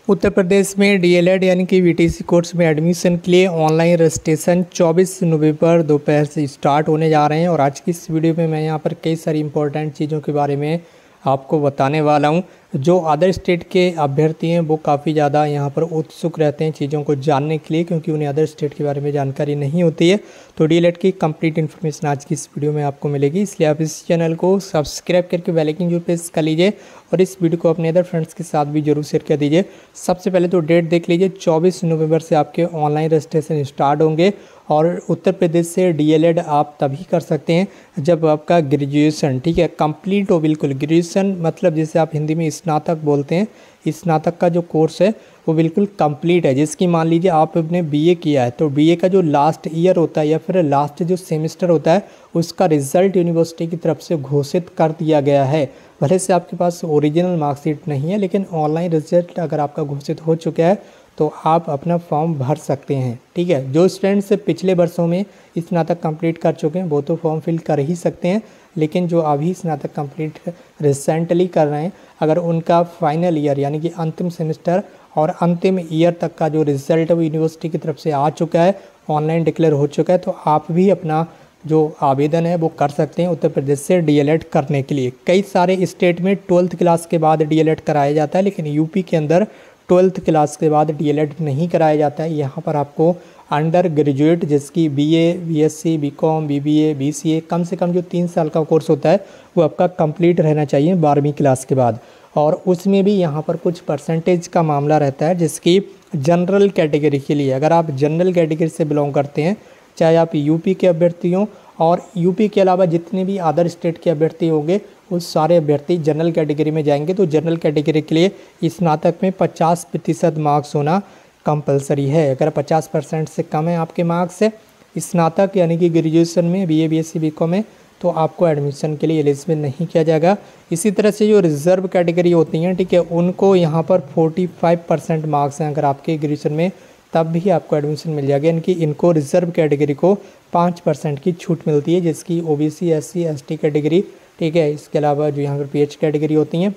उत्तर प्रदेश में डीएलएड यानी कि वीटीसी कोर्स में एडमिशन के लिए ऑनलाइन रजिस्ट्रेशन 24 नवंबर दोपहर से स्टार्ट होने जा रहे हैं। और आज की इस वीडियो में मैं यहाँ पर कई सारी इंपॉर्टेंट चीज़ों के बारे में आपको बताने वाला हूँ। जो अदर स्टेट के अभ्यर्थी हैं वो काफ़ी ज़्यादा यहाँ पर उत्सुक रहते हैं चीज़ों को जानने के लिए, क्योंकि उन्हें अदर स्टेट के बारे में जानकारी नहीं होती है। तो डीएलएड की कंप्लीट इन्फॉर्मेशन आज की इस वीडियो में आपको मिलेगी, इसलिए आप इस चैनल को सब्सक्राइब करके बेल आइकन जरूर प्रेस कर लीजिए और इस वीडियो को अपने अदर फ्रेंड्स के साथ भी जरूर शेयर कर दीजिए। सबसे पहले तो डेट देख लीजिए, 24 नवंबर से आपके ऑनलाइन रजिस्ट्रेशन स्टार्ट होंगे। और उत्तर प्रदेश से डीएलएड आप तभी कर सकते हैं जब आपका ग्रेजुएशन कंप्लीट हो। बिल्कुल ग्रेजुएशन मतलब जिसे आप हिंदी में स्नातक बोलते हैं, स्नातक का जो कोर्स है वो बिल्कुल कंप्लीट है। जिसकी मान लीजिए आपने बीए किया है तो बीए का जो लास्ट ईयर होता है या फिर लास्ट जो सेमेस्टर होता है उसका रिजल्ट यूनिवर्सिटी की तरफ से घोषित कर दिया गया है। भले से आपके पास ओरिजिनल मार्कशीट नहीं है, लेकिन ऑनलाइन रिजल्ट अगर आपका घोषित हो चुका है तो आप अपना फॉर्म भर सकते हैं। ठीक है, जो स्टूडेंट्स पिछले वर्षों में स्नातक कंप्लीट कर चुके हैं वो तो फॉर्म फिल कर ही सकते हैं, लेकिन जो अभी स्नातक कंप्लीट रिसेंटली कर रहे हैं, अगर उनका फाइनल ईयर यानी कि अंतिम सेमेस्टर और अंतिम ईयर तक का जो रिजल्ट वो यूनिवर्सिटी की तरफ से आ चुका है, ऑनलाइन डिक्लेयर हो चुका है, तो आप भी अपना जो आवेदन है वो कर सकते हैं उत्तर प्रदेश से डीएलएड करने के लिए। कई सारे स्टेट में 12th क्लास के बाद डीएलएड कराया जाता है, लेकिन यूपी के अंदर 12th क्लास के बाद डीएलएड नहीं कराया जाता है। यहाँ पर आपको अंडर ग्रेजुएट जिसकी BA, BSc, BCom, BBA, BCA कम से कम जो 3 साल का कोर्स होता है वो आपका कंप्लीट रहना चाहिए 12वीं क्लास के बाद। और उसमें भी यहाँ पर कुछ परसेंटेज का मामला रहता है, जिसकी जनरल कैटेगरी के लिए, अगर आप जनरल कैटेगरी से बिलोंग करते हैं, चाहे आप यूपी के अभ्यर्थी हों और यूपी के अलावा जितने भी अदर स्टेट के अभ्यर्थी होंगे वो सारे अभ्यर्थी जनरल कैटेगरी में जाएंगे। तो जनरल कैटेगरी के लिए स्नातक में 50% मार्क्स होना कंपलसरी है। अगर 50% से कम है आपके मार्क्स है स्नातक यानी कि ग्रेजुएशन में, बीए, बीएससी, बीकॉम में, तो आपको एडमिशन के लिए एलिजिबल नहीं किया जाएगा। इसी तरह से जो रिजर्व कैटेगरी होती हैं, ठीक है, उनको यहाँ पर 45% मार्क्स हैं अगर आपके ग्रेजुएशन में, तब भी आपको एडमिशन मिल जाएगा। यानी कि इनको रिजर्व कैटेगरी को 5% की छूट मिलती है, जिसकी ओबीसी, एससी, एसटी कैटेगरी, ठीक है, इसके अलावा जो यहाँ पर पीएच कैटेगरी होती हैं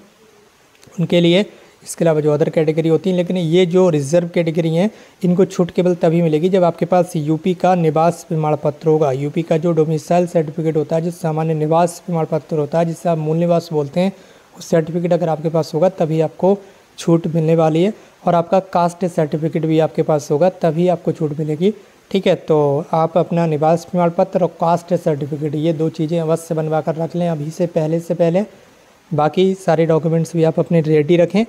उनके लिए, इसके अलावा जो अदर कैटेगरी होती हैं। लेकिन ये जो रिजर्व कैटेगरी हैं इनको छूट केवल तभी मिलेगी जब आपके पास यूपी का निवास प्रमाण पत्र होगा। यूपी का जो डोमिसाइल सर्टिफिकेट होता है, जो सामान्य निवास प्रमाण पत्र होता है, जिससे आप मूल निवास बोलते हैं, उस सर्टिफिकेट अगर आपके पास होगा तभी आपको छूट मिलने वाली है। और आपका कास्ट सर्टिफिकेट भी आपके पास होगा तभी आपको छूट मिलेगी। ठीक है, तो आप अपना निवास प्रमाण पत्र और कास्ट सर्टिफिकेट ये 2 चीज़ें अवश्य बनवा कर रख लें अभी से पहले। बाकी सारे डॉक्यूमेंट्स भी आप अपने रेडी रखें।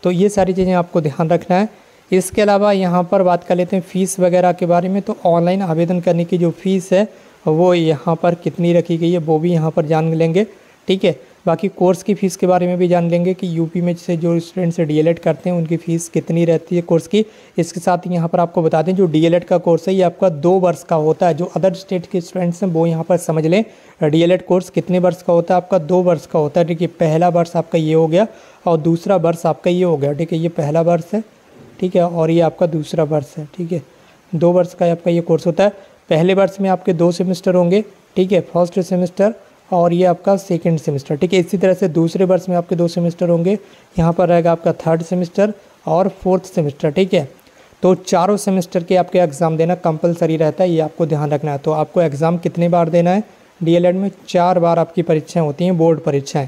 तो ये सारी चीज़ें आपको ध्यान रखना है। इसके अलावा यहाँ पर बात कर लेते हैं फ़ीस वगैरह के बारे में। तो ऑनलाइन आवेदन करने की जो फ़ीस है वो यहाँ पर कितनी रखी गई है वो भी यहाँ पर जान लेंगे। ठीक है, बाकी कोर्स की फ़ीस के बारे में भी जान लेंगे कि यूपी में से जो स्टूडेंट्स डीएलएड करते हैं उनकी फ़ीस कितनी रहती है कोर्स की। इसके साथ ही यहाँ पर आपको बता दें जो डीएलएड का कोर्स है ये आपका 2 वर्ष का होता है। जो अदर स्टेट के स्टूडेंट्स हैं वो यहाँ पर समझ लें डीएलएड कोर्स कितने वर्ष का होता है, आपका 2 वर्ष का होता है। ठीक है, पहला वर्ष आपका ये हो गया और दूसरा वर्ष आपका ये हो गया। ठीक है, ये पहला वर्ष है, ठीक है, और ये आपका दूसरा वर्ष है। ठीक है, 2 वर्ष का आपका ये कोर्स होता है। पहले वर्ष में आपके 2 सेमेस्टर होंगे, ठीक है, फर्स्ट सेमेस्टर, और ये आपका सेकंड सेमेस्टर। ठीक है, इसी तरह से दूसरे वर्ष में आपके 2 सेमेस्टर होंगे, यहाँ पर रहेगा आपका 3rd सेमेस्टर और 4th सेमेस्टर। ठीक है, तो चारों सेमेस्टर के आपके एग्ज़ाम देना कंपलसरी रहता है, ये आपको ध्यान रखना है। तो आपको एग्ज़ाम कितने बार देना है डीएलएड में? 4 बार आपकी परीक्षाएँ होती हैं, बोर्ड परीक्षाएँ,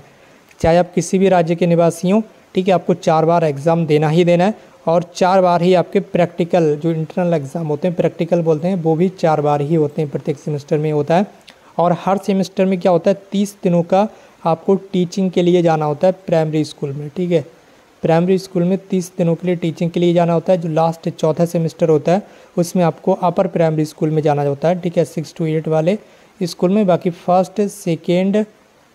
चाहे आप किसी भी राज्य के निवासी हों। ठीक है, आपको 4 बार एग्ज़ाम देना ही देना है और 4 बार ही आपके प्रैक्टिकल जो इंटरनल एग्ज़ाम होते हैं, प्रैक्टिकल बोलते हैं, वो भी 4 बार ही होते हैं, प्रत्येक सेमेस्टर में होता है। और हर सेमेस्टर में क्या होता है 30 दिनों का आपको टीचिंग के लिए जाना होता है प्राइमरी स्कूल में। ठीक है, प्राइमरी स्कूल में 30 दिनों के लिए टीचिंग के लिए जाना होता है। जो लास्ट 4था सेमेस्टर होता है उसमें आपको अपर प्राइमरी स्कूल में जाना होता है। ठीक है, 6 to 8 वाले स्कूल में। बाकी 1st, 2nd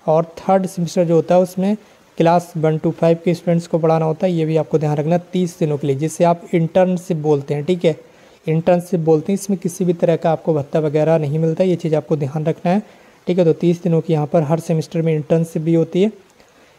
और 3rd सेमेस्टर जो होता है उसमें क्लास 1 to 5 के स्टूडेंट्स को पढ़ाना होता है। ये भी आपको ध्यान रखना 30 दिनों के लिए, जिसे आप इंटर्नशिप बोलते हैं। ठीक है, इंटर्नशिप बोलते हैं, इसमें किसी भी तरह का आपको भत्ता वगैरह नहीं मिलता, ये चीज़ आपको ध्यान रखना है। ठीक है, तो 30 दिनों की यहाँ पर हर सेमेस्टर में इंटर्नशिप भी होती है।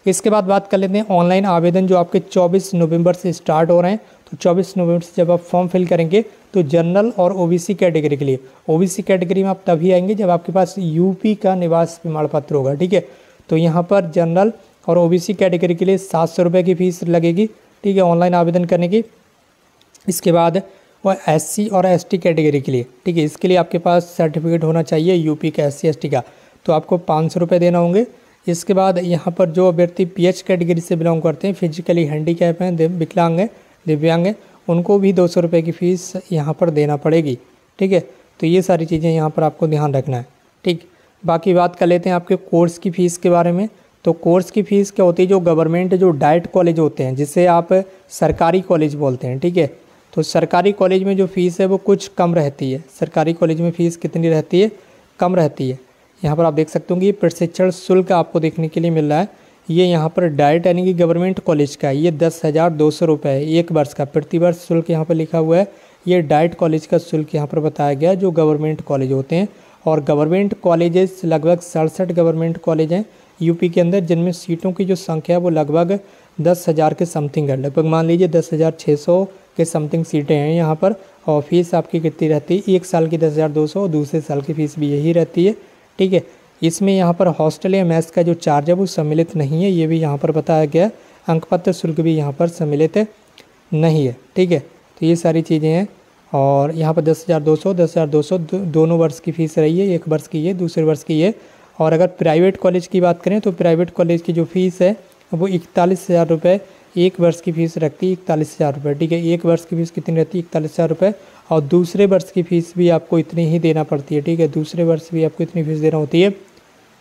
इसके बाद बात कर लेते हैं ऑनलाइन आवेदन जो आपके 24 नवंबर से स्टार्ट हो रहे हैं। तो 24 नवंबर से जब आप फॉर्म फिल करेंगे तो जनरल और ओबीसी कैटेगरी के लिए, ओबीसी कैटेगरी में आप तभी आएंगे जब आपके पास यूपी का निवास प्रमाण पत्र होगा। ठीक है, तो यहाँ पर जनरल और ओबीसी कैटेगरी के लिए 700 रुपये की फ़ीस लगेगी। ठीक है, ऑनलाइन आवेदन करने की। इसके बाद वो SC और ST कैटेगरी के लिए, ठीक है, इसके लिए आपके पास सर्टिफिकेट होना चाहिए यूपी का SC ST का, तो आपको 500 रुपये देना होंगे। इसके बाद यहाँ पर जो अभ्यर्थी PH कैटेगरी से बिलोंग करते हैं, फिजिकली हैंडीकैप हैं, विकलांग हैं, दिव्यांग हैं, उनको भी 200 रुपये की फ़ीस यहाँ पर देना पड़ेगी, ठीक है। तो ये सारी चीज़ें यहाँ पर आपको ध्यान रखना है, ठीक। बाकी बात कर लेते हैं आपके कोर्स की फ़ीस के बारे में। तो कोर्स की फ़ीस क्या होती है, जो गवर्नमेंट जो डाइट कॉलेज होते हैं, जिसे आप सरकारी कॉलेज बोलते हैं, ठीक है, तो सरकारी कॉलेज में जो फ़ीस है वो कुछ कम रहती है। सरकारी कॉलेज में फ़ीस कितनी रहती है, कम रहती है। यहाँ पर आप देख सकते हो कि ये प्रशिक्षण शुल्क आपको देखने के लिए मिल रहा है। ये यहाँ पर डाइट यानी कि गवर्नमेंट कॉलेज का ये 10,200 रुपये है एक वर्ष का, प्रतिवर्ष शुल्क यहाँ पर लिखा हुआ है। ये डाइट कॉलेज का शुल्क यहाँ पर बताया गया है, जो गवर्नमेंट कॉलेज होते हैं। और गवर्नमेंट कॉलेजेस लगभग 67 गवर्नमेंट कॉलेज हैं यूपी के अंदर, जिनमें सीटों की जो संख्या है वो लगभग 10,000 के समथिंग है। लगभग मान लीजिए 10,600 के समथिंग सीटें हैं यहाँ पर। और फीस आपकी कितनी रहती है, एक साल की 10,200 और दूसरे साल की फ़ीस भी यही रहती है, ठीक है। इसमें यहाँ पर हॉस्टल या मेस का जो चार्ज है वो सम्मिलित नहीं है, ये भी यहाँ पर बताया गया। अंकपत्र शुल्क भी यहाँ पर सम्मिलित नहीं है, ठीक है। तो ये सारी चीज़ें हैं। और यहाँ पर 10,200 दोनों वर्ष की फ़ीस रही है, एक वर्ष की ये, दूसरे वर्ष की ये। और अगर प्राइवेट कॉलेज की बात करें तो प्राइवेट कॉलेज की जो फ़ीस है वो 41,000 रुपये एक वर्ष की फ़ीस रखती है, 41,000 रुपये, ठीक है। एक वर्ष की फ़ीस कितनी रहती है, 41,000 रुपये। और दूसरे वर्ष की फ़ीस भी आपको इतनी ही देना पड़ती है, ठीक है। दूसरे वर्ष भी आपको इतनी फ़ीस देना होती है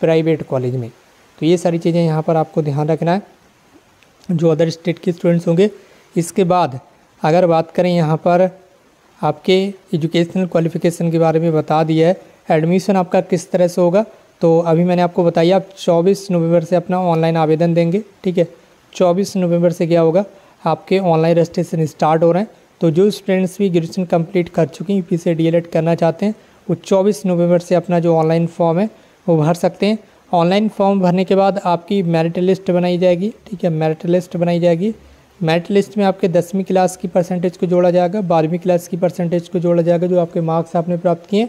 प्राइवेट कॉलेज में। तो ये सारी चीज़ें यहाँ पर आपको ध्यान रखना है, जो अदर स्टेट के स्टूडेंट्स होंगे। इसके बाद अगर बात करें यहाँ पर आपके एजुकेशनल क्वालिफ़िकेशन के बारे में बता दिया है। एडमिशन आपका किस तरह से होगा, तो अभी मैंने आपको बताया, आप 24 नवंबर से अपना ऑनलाइन आवेदन देंगे, ठीक है। 24 नवंबर से क्या होगा, आपके ऑनलाइन रजिस्ट्रेशन स्टार्ट हो रहे हैं। तो जो स्टूडेंट्स भी ग्रेजुएशन कंप्लीट कर चुके हैं, यूपी से DLED करना चाहते हैं, वो 24 नवंबर से अपना जो ऑनलाइन फॉर्म है वो भर सकते हैं। ऑनलाइन फॉर्म भरने के बाद आपकी मेरिट लिस्ट बनाई जाएगी, ठीक है, मेरिट लिस्ट बनाई जाएगी। मेरिट लिस्ट में आपके 10वीं क्लास की परसेंटेज को जोड़ा जाएगा, 12वीं क्लास की परसेंटेज को जोड़ा जाएगा, जो आपके मार्क्स आपने प्राप्त किए,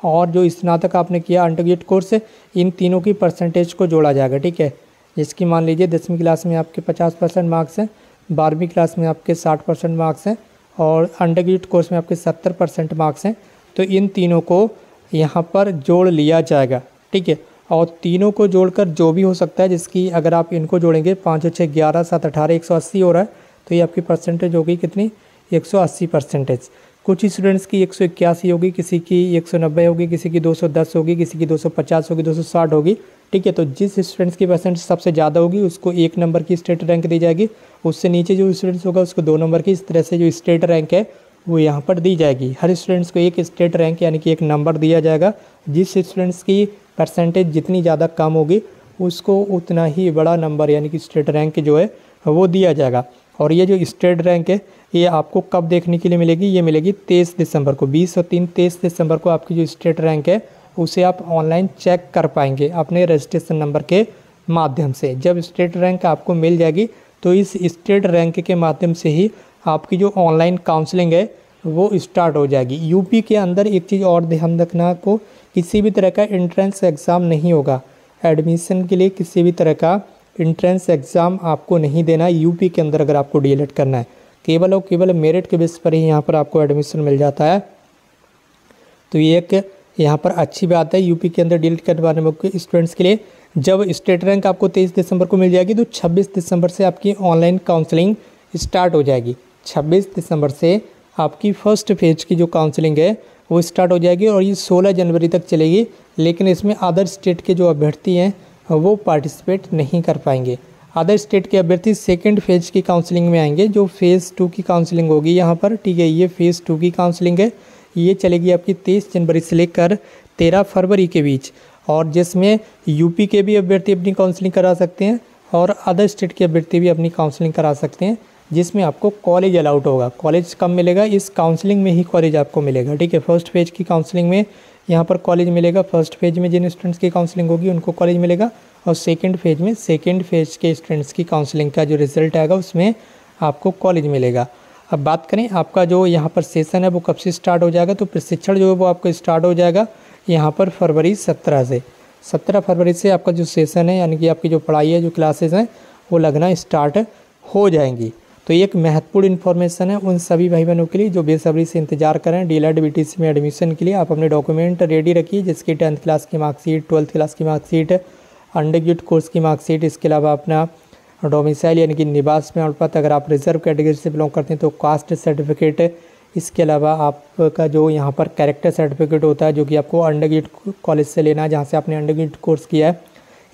और जो स्नातक आपने किया अंडर ग्रेजुएट कोर्स है, इन तीनों की परसेंटेज को जोड़ा जाएगा, ठीक है। जिसकी मान लीजिए 10वीं क्लास में आपके 50% मार्क्स हैं, 12वीं क्लास में आपके 60% मार्क्स हैं, और अंडर ग्रेजुएट कोर्स में आपके 70% मार्क्स हैं। तो इन तीनों को यहाँ पर जोड़ लिया जाएगा, ठीक है। और तीनों को जोड़कर जो भी हो सकता है, जिसकी अगर आप इनको जोड़ेंगे 5 और 6 11 7 18 180 हो रहा है, तो ये आपकी परसेंटेज होगी कितनी, 180 परसेंटेज। कुछ स्टूडेंट्स की 181 होगी, किसी की 190 होगी, किसी की 210 होगी, किसी की 250 होगी, 260 होगी, ठीक है। तो जिस स्टूडेंट्स की परसेंटेज सबसे ज़्यादा होगी उसको 1 नंबर की स्टेट रैंक दी जाएगी, उससे नीचे जो स्टूडेंट्स होगा उसको 2 नंबर की। इस तरह से जो स्टेट रैंक है वो यहाँ पर दी जाएगी। हर स्टूडेंट्स को एक स्टेट रैंक यानी कि 1 नंबर दिया जाएगा। जिस स्टूडेंट्स की परसेंटेज जितनी ज़्यादा कम होगी उसको उतना ही बड़ा नंबर यानी कि स्टेट रैंक जो है वो दिया जाएगा। और ये जो स्टेट रैंक है ये आपको कब देखने के लिए मिलेगी, ये मिलेगी 23 दिसंबर को। 20 और 3 23 दिसंबर को आपकी जो स्टेट रैंक है उसे आप ऑनलाइन चेक कर पाएंगे अपने रजिस्ट्रेशन नंबर के माध्यम से। जब स्टेट रैंक आपको मिल जाएगी तो इस स्टेट रैंक के माध्यम से ही आपकी जो ऑनलाइन काउंसलिंग है वो स्टार्ट हो जाएगी। यूपी के अंदर एक चीज़ और ध्यान रखना को, किसी भी तरह का एंट्रेंस एग्ज़ाम नहीं होगा। एडमिशन के लिए किसी भी तरह का एंट्रेंस एग्ज़ाम आपको नहीं देना है यूपी के अंदर अगर आपको DLED करना है। केवल और केवल मेरिट के बेस पर ही यहाँ पर आपको एडमिशन मिल जाता है। तो ये एक यहाँ पर अच्छी बात है यूपी के अंदर DLED करने वाले स्टूडेंट्स के लिए। जब स्टेट रैंक आपको 23 दिसंबर को मिल जाएगी तो 26 दिसंबर से आपकी ऑनलाइन काउंसलिंग स्टार्ट हो जाएगी। 26 दिसंबर से आपकी फर्स्ट फेज की जो काउंसलिंग है वो स्टार्ट हो जाएगी और ये 16 जनवरी तक चलेगी। लेकिन इसमें अदर स्टेट के जो अभ्यर्थी हैं वो पार्टिसिपेट नहीं कर पाएंगे। अदर स्टेट के अभ्यर्थी सेकंड फेज की काउंसलिंग में आएंगे, जो फेज़ 2 की काउंसलिंग होगी यहाँ पर, ठीक है। ये फेज़ 2 की काउंसलिंग है, ये चलेगी आपकी 23 जनवरी से लेकर 13 फरवरी के बीच, और जिसमें यूपी के भी अभ्यर्थी अपनी काउंसलिंग करा सकते हैं और अदर स्टेट के अभ्यर्थी भी अपनी काउंसलिंग करा सकते हैं, जिसमें आपको कॉलेज अलाउड होगा। कॉलेज कब मिलेगा, इस काउंसलिंग में ही कॉलेज आपको मिलेगा, ठीक है। फर्स्ट फेज की काउंसलिंग में यहाँ पर कॉलेज मिलेगा। फर्स्ट फेज में जिन स्टूडेंट्स की काउंसलिंग होगी उनको कॉलेज मिलेगा, और सेकंड फेज में सेकंड फेज के स्टूडेंट्स की काउंसलिंग का जो रिजल्ट आएगा उसमें आपको कॉलेज मिलेगा। अब बात करें आपका जो यहाँ पर सेशन है वो कब से स्टार्ट हो जाएगा, तो प्रशिक्षण जो है वो आपका स्टार्ट हो जाएगा यहाँ पर फरवरी 17 से। 17 फरवरी से आपका जो सेशन है यानी कि आपकी जो पढ़ाई है, जो क्लासेस हैं वो लगना स्टार्ट हो जाएंगी। तो ये एक महत्वपूर्ण इन्फॉर्मेशन है उन सभी भाई बहनों के लिए जो बेसब्री से इंतजार करें डीएलएड बीटीसी में एडमिशन के लिए। आप अपने डॉक्यूमेंट रेडी रखिए, जिसकी 10th क्लास की मार्कशीट, 12th क्लास की मार्कशीट, अंडर ग्रेजुएट कोर्स की मार्कशीट, इसके अलावा अपना डोमिसाइल यानी कि निवास प्रमाण पत्र, अगर आप रिजर्व कैटेगरी से बिलोंग करते हैं तो कास्ट सर्टिफिकेट, इसके अलावा आपका जो यहाँ पर कैरेक्टर सर्टिफिकेट होता है जो कि आपको अंडर ग्रेजुएट कॉलेज से लेना है जहाँ से आपने अंडर ग्रेजुएट कोर्स किया है,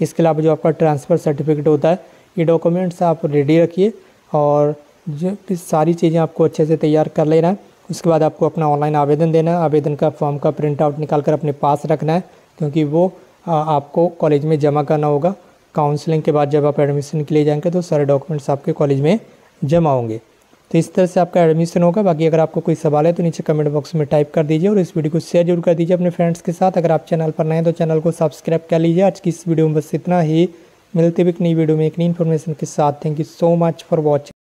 इसके अलावा जो आपका ट्रांसफ़र सर्टिफिकेट होता है, ये डॉक्यूमेंट्स आप रेडी रखिए और जो सारी चीज़ें आपको अच्छे से तैयार कर लेना है। उसके बाद आपको अपना ऑनलाइन आवेदन देना है। आवेदन का फॉर्म का प्रिंट आउट निकाल कर अपने पास रखना है, क्योंकि वो आपको कॉलेज में जमा करना होगा। काउंसलिंग के बाद जब आप एडमिशन के लिए जाएंगे तो सारे डॉक्यूमेंट्स आपके कॉलेज में जमा होंगे। तो इस तरह से आपका एडमिशन होगा। बाकी अगर आपको कोई सवाल है तो नीचे कमेंट बॉक्स में टाइप कर दीजिए और इस वीडियो को शेयर जरूर कर दीजिए अपने फ्रेंड्स के साथ। अगर आप चैनल पर नए हैं तो चैनल को सब्सक्राइब कर लीजिए। आज की इस वीडियो में बस इतना ही, मिलते हुए एक नई वीडियो में एक नई इन्फॉर्मेशन के साथ। Thank you so much for watching.